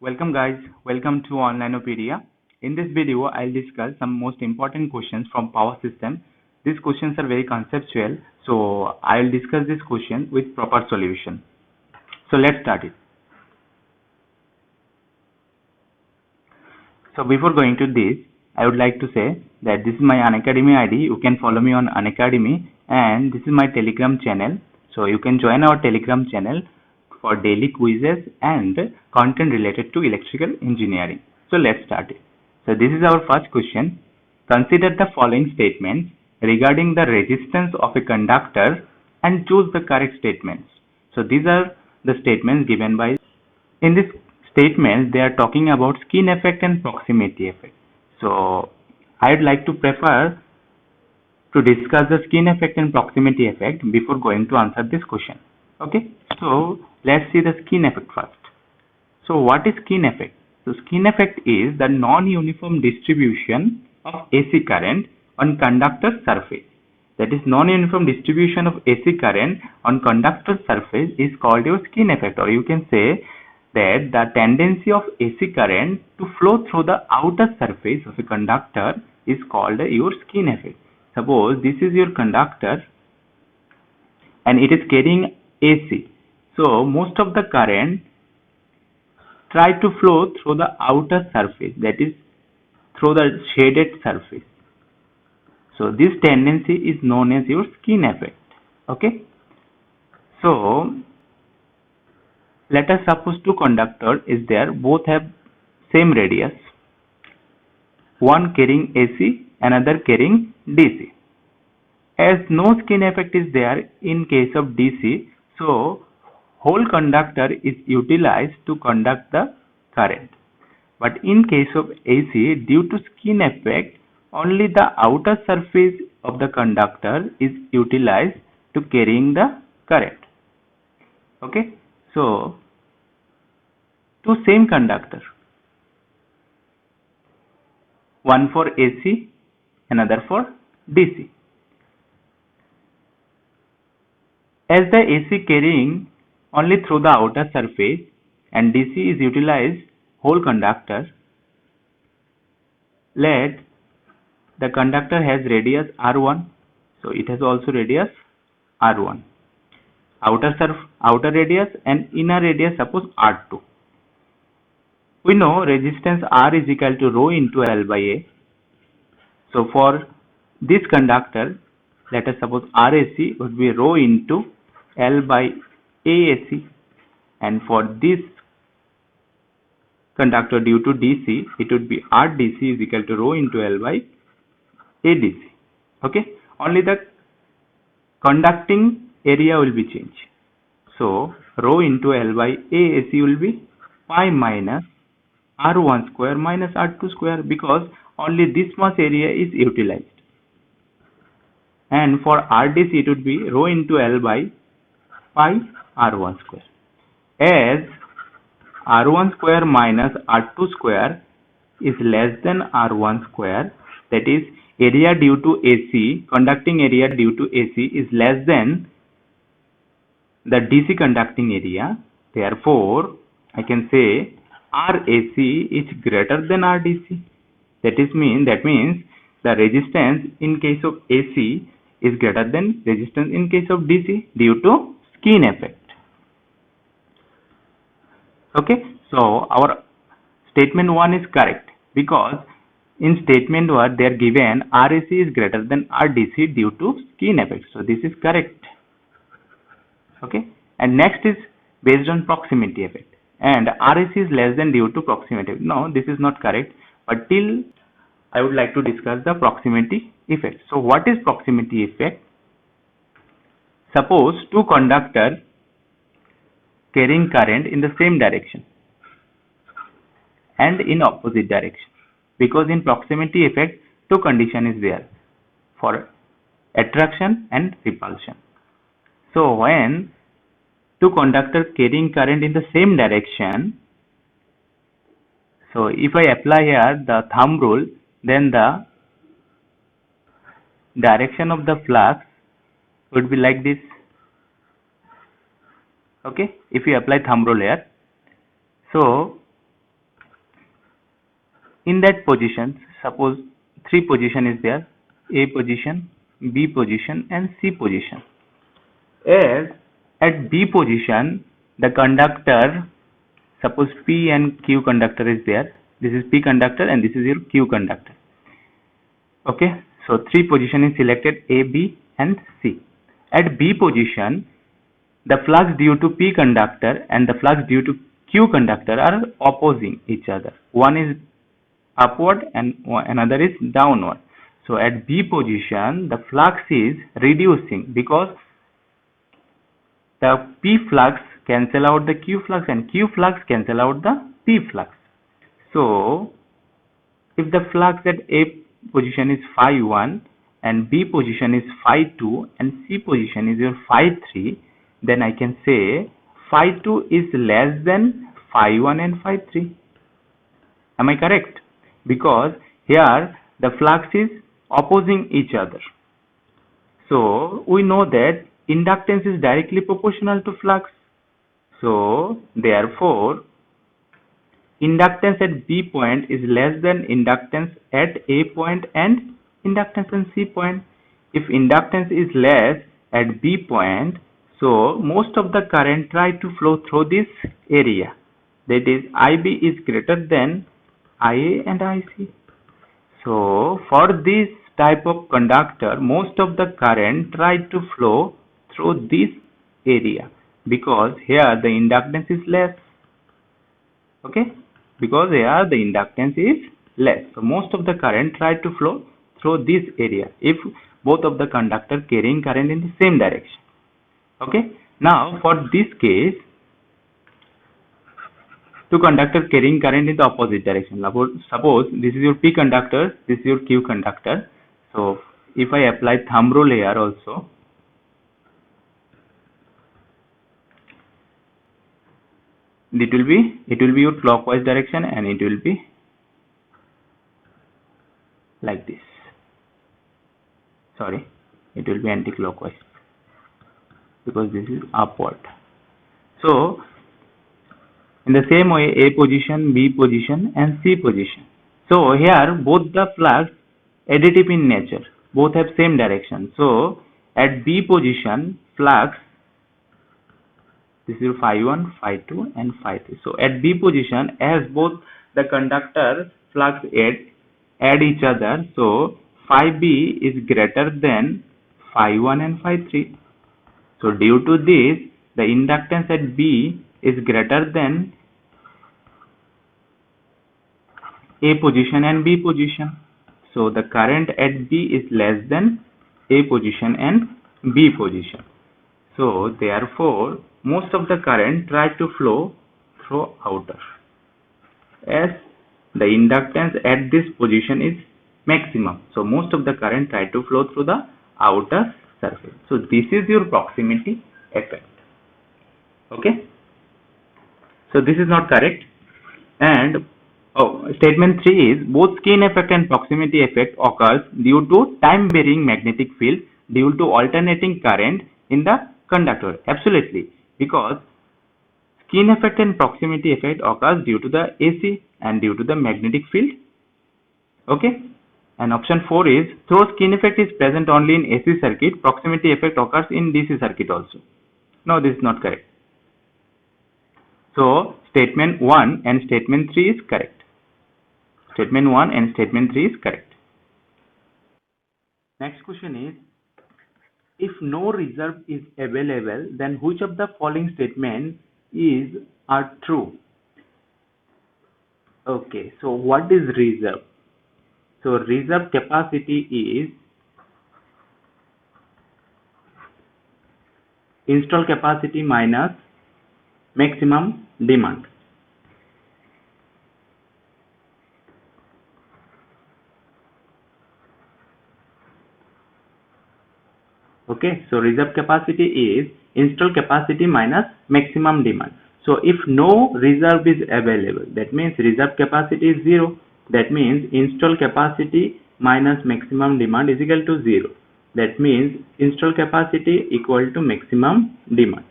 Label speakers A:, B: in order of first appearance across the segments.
A: Welcome guys, welcome to Onlineopedia. In this video, I'll discuss some most important questions from power system. These questions are very conceptual, so I'll discuss this question with proper solution. So let's start it. So before going to this, I would like to say that this is my Unacademy ID. You can follow me on Unacademy, and this is my Telegram channel. So you can join our Telegram channel for daily quizzes and content related to electrical engineering. So let's start it. So this is our first question. Consider the following statements regarding the resistance of a conductor and choose the correct statements. So these are the statements given by. In this statement, they are talking about skin effect and proximity effect. So I'd like to prefer to discuss the skin effect and proximity effect before going to answer this question. Okay, so let's see the skin effect first. So what is skin effect? So skin effect is the non-uniform distribution of AC current on conductor surface. That is, non-uniform distribution of AC current on conductor surface is called your skin effect, or you can say that the tendency of AC current to flow through the outer surface of a conductor is called your skin effect. Suppose this is your conductor and it is carrying AC. So most of the current try to flow through the outer surface, that is through the shaded surface. So this tendency is known as your skin effect. Okay. So let us suppose two conductors is there, both have same radius, one carrying AC, another carrying DC. As no skin effect is there in case of DC, so whole conductor is utilized to conduct the current. But in case of AC, due to skin effect, only the outer surface of the conductor is utilized to carrying the current. Okay, so two same conductor, one for AC, another for DC. As the AC carrying only through the outer surface and DC is utilized whole conductor, let the conductor has radius R1, so it has also radius R1, outer radius, and inner radius suppose R2. We know resistance R is equal to rho into L by A. So for this conductor, let us suppose RAC would be rho into L by AAC, and for this conductor due to DC, it would be RDC is equal to rho into L by ADC. Okay, only the conducting area will be changed. So rho into L by AAC will be pi minus R1 square minus R2 square, because only this much area is utilized. And for RDC it would be rho into L by pi R1 square. As R1 square minus R2 square is less than R1 square, that is area due to AC, conducting area due to AC is less than the DC conducting area. Therefore, I can say RAC is greater than RDC. That means the resistance in case of AC is greater than resistance in case of DC due to skin effect. Okay, so our statement 1 is correct, because in statement 1 they are given RAC is greater than RDC due to skin effect. So this is correct. Okay, and next is based on proximity effect, and RAC is less than due to proximity. No, this is not correct, but till I would like to discuss the proximity effect. So what is proximity effect? Suppose two conductors carrying current in the same direction and in opposite direction, because in proximity effect two condition is there for attraction and repulsion. So when two conductors carrying current in the same direction, so if I apply here the thumb rule, then the direction of the flux would be like this. Okay, if you apply thumb rule here, so in that position, suppose three position is there: A position, B position and C position. As at B position, the conductor, suppose P and Q conductor is there. This is P conductor and this is your Q conductor. Okay, so three position is selected: A, B and C. At B position, the flux due to P conductor and the flux due to Q conductor are opposing each other. One is upward and another is downward. So at B position, the flux is reducing because the P flux cancel out the Q flux and Q flux cancel out the P flux. So if the flux at A position is phi 1 and B position is phi 2 and C position is your phi 3, then I can say phi 2 is less than phi 1 and phi 3. Am I correct? Because here the flux is opposing each other. So we know that inductance is directly proportional to flux. So therefore inductance at B point is less than inductance at A point and inductance at C point. If inductance is less at B point, so most of the current try to flow through this area. That is, IB is greater than IA and IC. So for this type of conductor, most of the current try to flow through this area because here the inductance is less. Okay, because here the inductance is less. So most of the current try to flow through this area if both of the conductor carrying current in the same direction. Okay, now for this case, two conductors carrying current in the opposite direction. Suppose this is your P conductor, this is your Q conductor. So if I apply thumb rule here also, it will be your clockwise direction and it will be like this. Sorry, it will be anti-clockwise because this is upward. So in the same way, A position, B position and C position. So here both the flux additive in nature, both have same direction. So at B position, flux, this is phi 1, phi 2 and phi 3. So at B position, as both the conductor flux add each other, so phi B is greater than phi 1 and phi 3. So due to this, the inductance at B is greater than A position and B position. So the current at B is less than A position and B position. So therefore most of the current try to flow through outer, as the inductance at this position is maximum. So most of the current try to flow through the outer surface. So this is your proximity effect. Okay, so this is not correct. And statement 3 is both skin effect and proximity effect occurs due to time varying magnetic field due to alternating current in the conductor. Absolutely, because skin effect and proximity effect occurs due to the AC and due to the magnetic field. Okay, and option 4 is though skin effect is present only in AC circuit, proximity effect occurs in DC circuit also. No, this is not correct. So statement 1 and statement 3 is correct. Statement 1 and statement 3 is correct. Next question is, if no reserve is available, then which of the following statements are true? Okay, so what is reserve? So reserve capacity is installed capacity minus maximum demand. Okay, so reserve capacity is installed capacity minus maximum demand. So if no reserve is available, that means reserve capacity is 0. That means installed capacity minus maximum demand is equal to 0. That means installed capacity equal to maximum demand.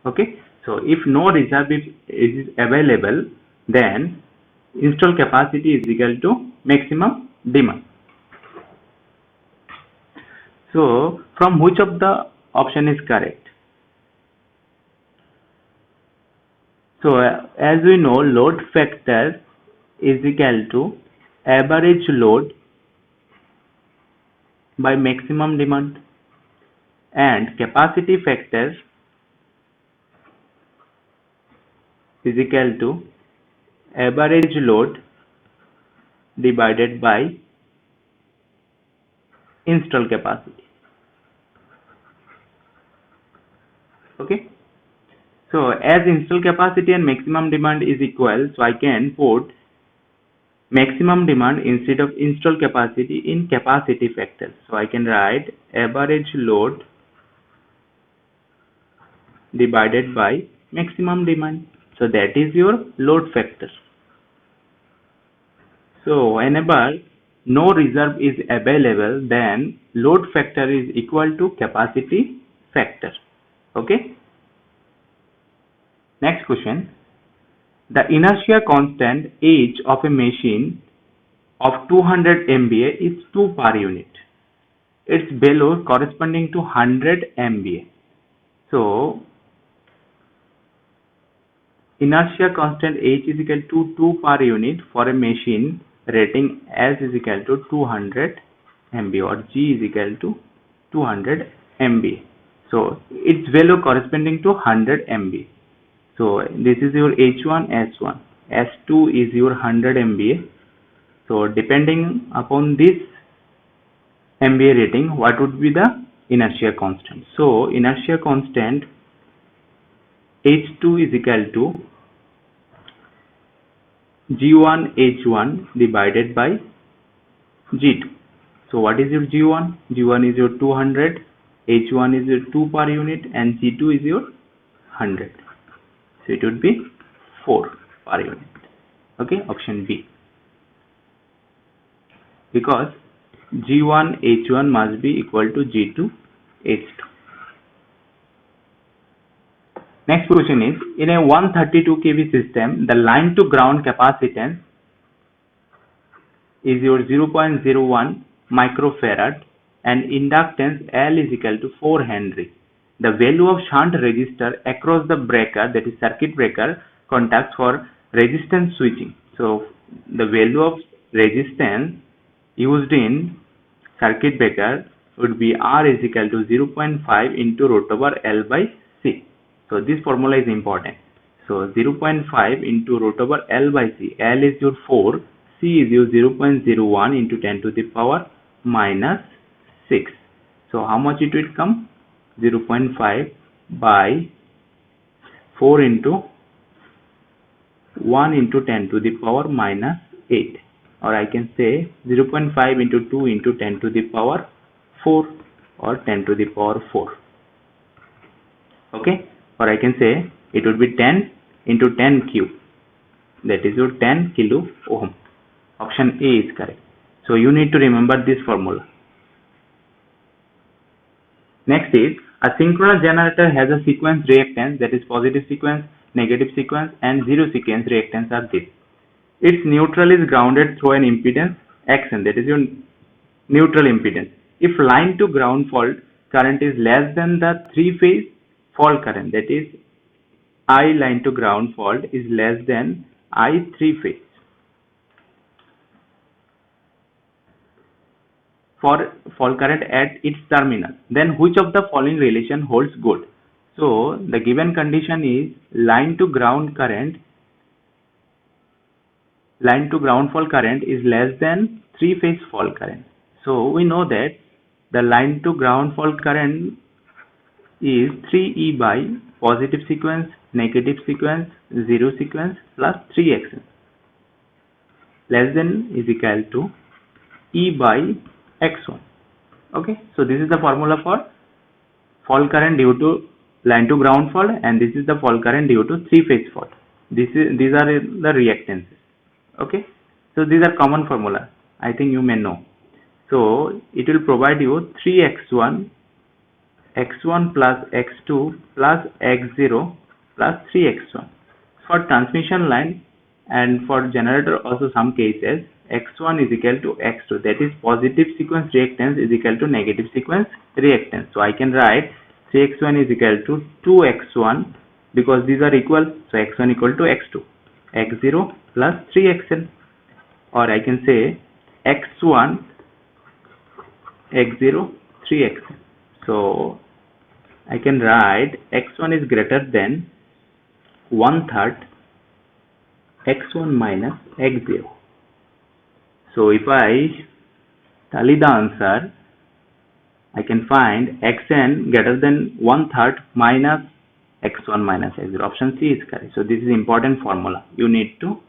A: Okay, so if no reserve is available, then installed capacity is equal to maximum demand. So from which of the option is correct? So as we know, load factor is equal to average load by maximum demand, and capacity factor is equal to average load divided by installed capacity. Okay, so as installed capacity and maximum demand is equal, so I can put maximum demand instead of installed capacity in capacity factor. So I can write average load divided by maximum demand. So that is your load factor. So whenever no reserve is available, then load factor is equal to capacity factor. Okay. Next question. The inertia constant H of a machine of 200 MVA is 2 per unit. Its value corresponding to 100 MVA. So inertia constant H is equal to 2 per unit for a machine rating S is equal to 200 MVA, or G is equal to 200 MVA. So its value corresponding to 100 MVA. So this is your H1, S1. S2 is your 100 MVA. So depending upon this MVA rating, what would be the inertia constant? So inertia constant H2 is equal to G1 H1 divided by G2. So what is your G1? G1 is your 200, H1 is your 2 per unit, and G2 is your 100. So it would be 4 per unit. Okay, option B. Because G1 H1 must be equal to G2 H2. Next question is, in a 132 kV system, the line to ground capacitance is your 0.01 microfarad and inductance L is equal to 4 Henry. The value of shunt resistor across the breaker, that is circuit breaker, contacts for resistance switching. So the value of resistance used in circuit breaker would be R is equal to 0.5 into root over L by C. So this formula is important. So 0.5 into root over L by C. L is your 4, C is your 0.01 into 10 to the power minus 6. So how much it will come? 0.5 by 4 into 1 into 10 to the power minus 8, or I can say 0.5 into 2 into 10 to the power 4, or 10 to the power 4. Okay, or I can say it would be 10 into 10 cube, that is your 10 kilo ohm. Option A is correct. So you need to remember this formula. Next is, a synchronous generator has a sequence reactance, that is positive sequence, negative sequence, and zero sequence reactance are this. Its neutral is grounded through an impedance Xn, that is your neutral impedance. If line to ground fault current is less than the three-phase fault current, that is I line to ground fault is less than I three-phase. For fault current at its terminal, then which of the following relation holds good? So the given condition is line to ground fault current is less than three-phase fault current. So we know that the line to ground fault current is 3E by positive sequence, negative sequence, zero sequence plus 3Xn, less than is equal to E by X1. Okay, so this is the formula for fault current due to line to ground fault, and this is the fault current due to three-phase fault. These are the reactances. Okay, so these are common formula. I think you may know. So it will provide you 3x1, x1 plus x2 plus x0 plus 3x1. For transmission line, And for generator also some cases x1 is equal to x2, that is positive sequence reactance is equal to negative sequence reactance. So I can write 3x1 is equal to 2x1 because these are equal, so x1 equal to x2, x0 plus 3xn, or I can say x1 x0 3xn. So I can write x1 is greater than 1/3 x1 minus x0. So if I tally the answer, I can find xn greater than 1/3 minus x1 minus x0. Option C is correct. So this is important formula you need to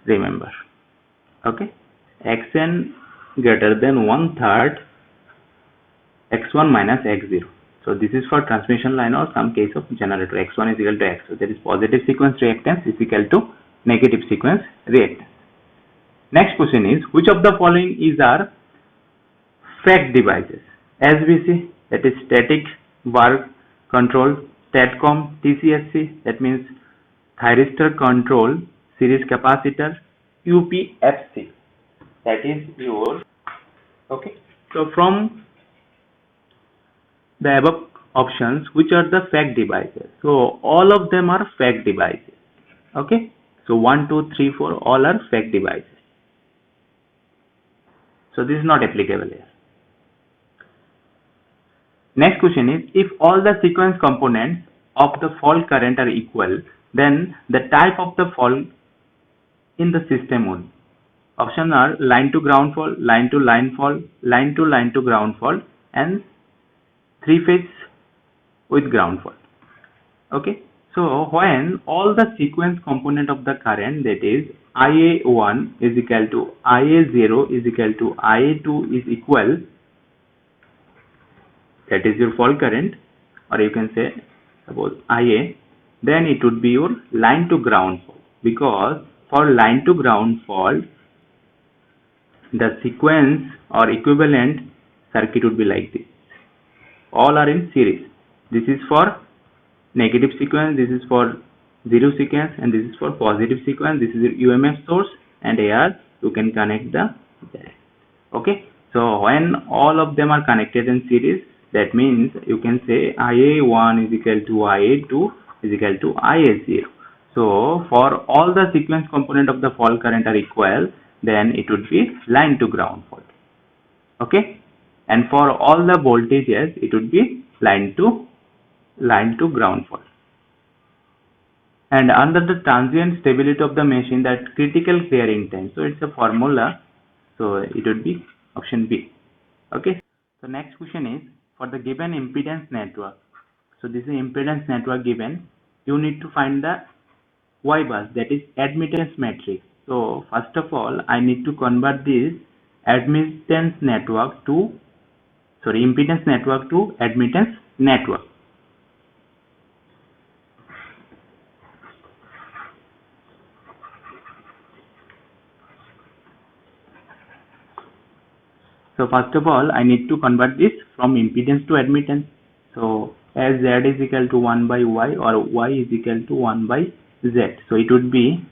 A: remember. Okay, xn greater than 1/3 x1 minus x0. So this is for transmission line or some case of generator. x1 is equal to x2, that is positive sequence reactance is equal to negative sequence reactance. Next question is, which of the following is our FACT devices? As we see, that is static bar control, STATCOM, TCSC, that means thyristor control series capacitor, UPFC, that is your, okay. So from the above options, which are the FACT devices? So all of them are FACT devices. Okay, so 1, 2, 3, 4 all are FACT devices. So this is not applicable here. Next question is, if all the sequence components of the fault current are equal, then the type of the fault in the system would. Options are line to ground fault, line to line fault, line to ground fault, and three phase with ground fault. Okay, so when all the sequence component of the current, that is IA1 is equal to IA0 is equal to IA2 is equal, that is your fault current, or you can say suppose IA, then it would be your line to ground fault, because for line to ground fault the sequence or equivalent circuit would be like this. All are in series. This is for negative sequence, this is for zero sequence, and this is for positive sequence. This is your UMF source, and here you can connect the Z. Okay, so when all of them are connected in series, that means you can say IA1 is equal to IA2 is equal to IA0. So for all the sequence component of the fault current are equal, then it would be line to ground fault. Okay, and for all the voltages it would be line to ground fault. And under the transient stability of the machine, that critical clearing time, so it's a formula, so it would be option B. Okay, so next question is, for the given impedance network, so this is impedance network given, you need to find the Y bus, that is admittance matrix. So first of all I need to convert this impedance network to admittance network. So first of all I need to convert this from impedance to admittance. So as Z is equal to 1 by Y, or Y is equal to 1 by Z, so it would be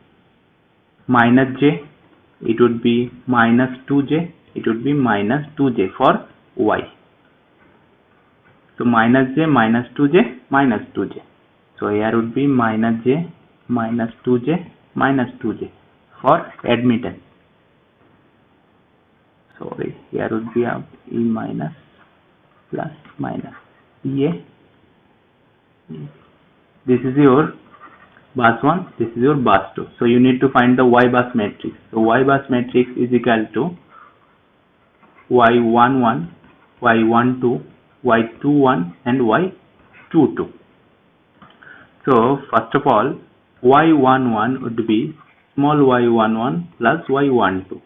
A: minus J, it would be minus 2J, it would be minus 2J for Y. So minus J, minus 2J, minus 2J. So here would be minus J, minus 2J, minus 2J for admittance. Sorry, here would be E minus plus minus EA. This is your bus 1, this is your bus 2. So you need to find the Y bus matrix. So Y bus matrix is equal to Y11, Y12, Y21 and Y22. So first of all Y11 would be small y11 plus y12.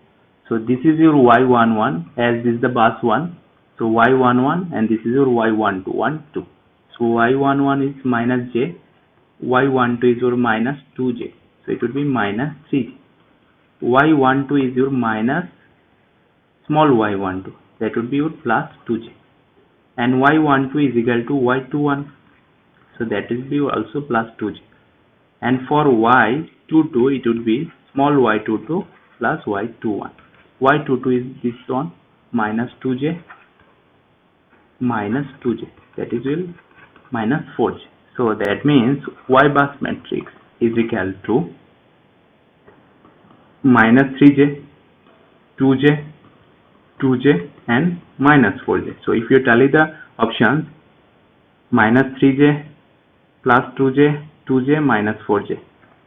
A: So this is your y11, as this is the bus 1. So y11, and this is your y12, 1, 2. So y11 is minus j, y12 is your minus 2j. So it would be minus 3j. y12 is your minus small y12. That would be your plus 2j. And y12 is equal to y21. So that is be also plus 2j. And for y22 it would be small y22 plus y21. Y22 is this one, minus 2j minus 2j, that is will minus 4j. So that means y bus matrix is equal to minus 3j, 2j, 2j and minus 4j. So if you tally the options, minus 3j plus 2j, 2j minus 4j.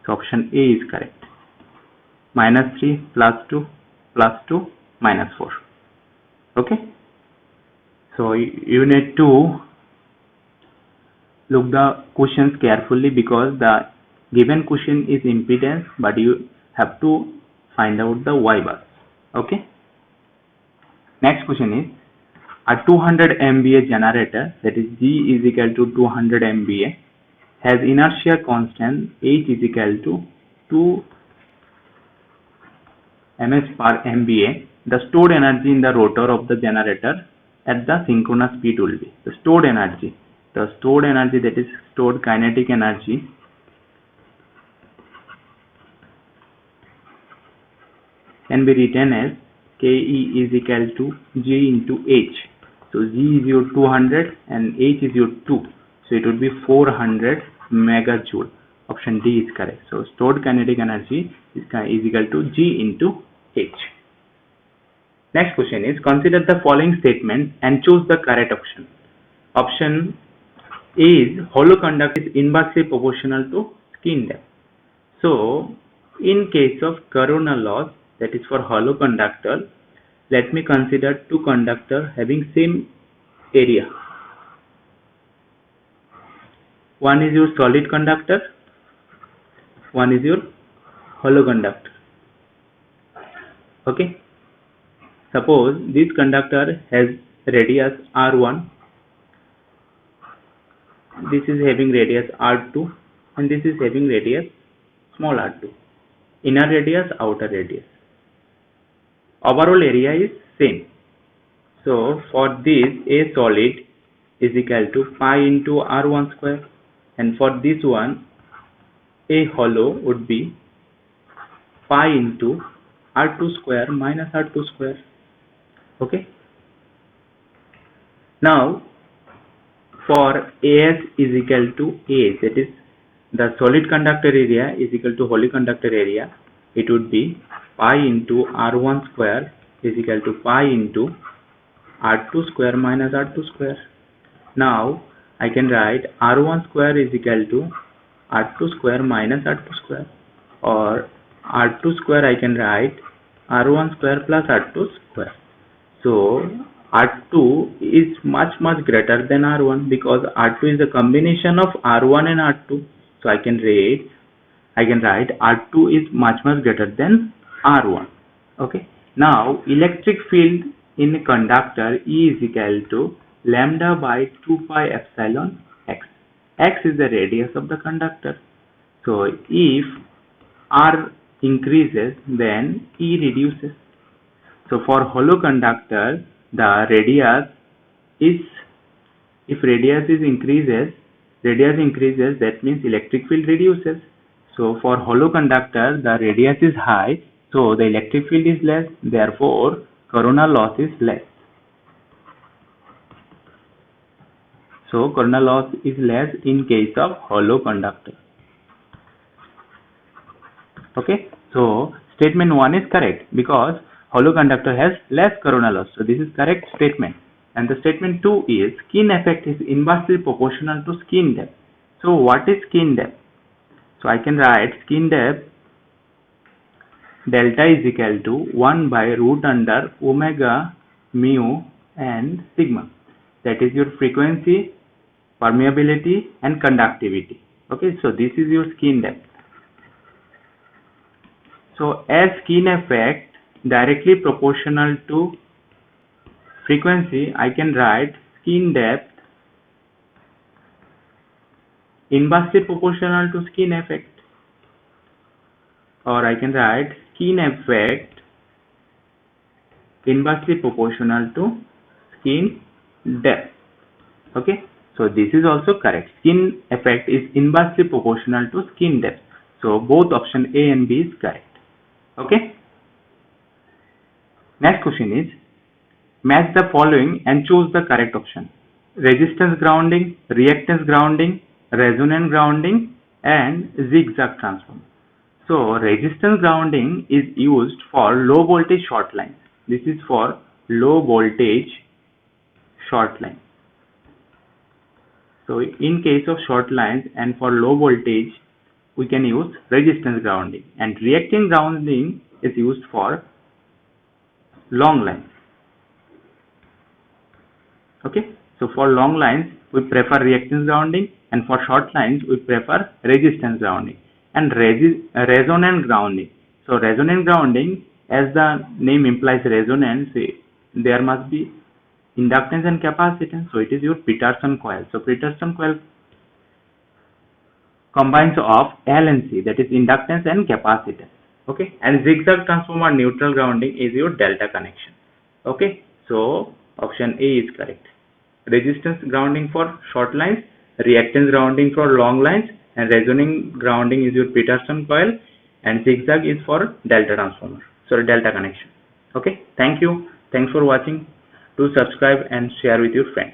A: So option A is correct. Minus 3 plus 2 plus 2 minus 4. Okay. So you need to look the questions carefully because the given question is impedance, but you have to find out the y bus. Okay. Next question is a 200 MVA generator, that is G is equal to 200 MVA, has inertia constant H is equal to 2 ms per MVA. The stored energy in the rotor of the generator at the synchronous speed will be the stored energy. The stored energy, that is stored kinetic energy, can be written as Ke is equal to G into H. So G is your 200 and H is your 2. So it would be 400 megajoule. Option D is correct. So stored kinetic energy is equal to G into H. Next question is, consider the following statement and choose the correct option. Option A is hollow conductor is inversely proportional to skin depth. So in case of corona loss, that is for hollow conductor, let me consider two conductors having same area. One is your solid conductor, one is your hollow conductor. Okay. Suppose this conductor has radius R1, this is having radius R2 and this is having radius small r2. Inner radius, outer radius. Overall area is same. So for this, A solid is equal to pi into R1 square, and for this one, A hollow would be pi into R2 square minus R2 square. Okay. Now for AS is equal to A, that is the solid conductor area is equal to hollow conductor area, it would be pi into R1 square is equal to pi into R2 square minus R2 square. Now I can write R1 square is equal to R2 square minus R2 square, or R2 square I can write R1 square plus R2 square. So R2 is much greater than R1 because R2 is a combination of R1 and R2. So I can write R2 is much greater than R1. Okay. Now electric field in a conductor E is equal to lambda by 2 pi epsilon x. X is the radius of the conductor. So if R increases, then E reduces. So for hollow conductor, the radius is, if radius increases, that means electric field reduces. So for hollow conductor, the radius is high, so the electric field is less, therefore corona loss is less. So corona loss is less in case of hollow conductor. Okay, so statement 1 is correct because hollow conductor has less corona loss. So this is correct statement. And the statement 2 is skin effect is inversely proportional to skin depth. So what is skin depth? So I can write skin depth delta is equal to 1 by root under omega mu and sigma. That is your frequency, permeability and conductivity. Okay, so this is your skin depth. So as skin effect directly proportional to frequency, I can write skin depth inversely proportional to skin effect, or I can write skin effect inversely proportional to skin depth. Okay, so this is also correct. Skin effect is inversely proportional to skin depth. So both option A and B is correct. Okay. Next question is, match the following and choose the correct option. Resistance grounding, reactance grounding, resonant grounding, and zigzag transformer. So resistance grounding is used for low voltage short lines. This is for low voltage short line. So in case of short lines and for low voltage, we can use resistance grounding, and reactance grounding is used for long lines. Okay, so for long lines we prefer reactance grounding, and for short lines we prefer resistance grounding. And resonant grounding. So resonant grounding, as the name implies resonance, there must be inductance and capacitance. So it is your Peterson coil. So Peterson coil combines of L and C, that is inductance and capacitance. Okay, and zigzag transformer neutral grounding is your delta connection. Okay, so option A is correct. Resistance grounding for short lines, reactance grounding for long lines, and resonant grounding is your Peterson coil, and zigzag is for delta transformer. Sorry, delta connection. Okay, thank you. Thanks for watching. Do subscribe and share with your friends.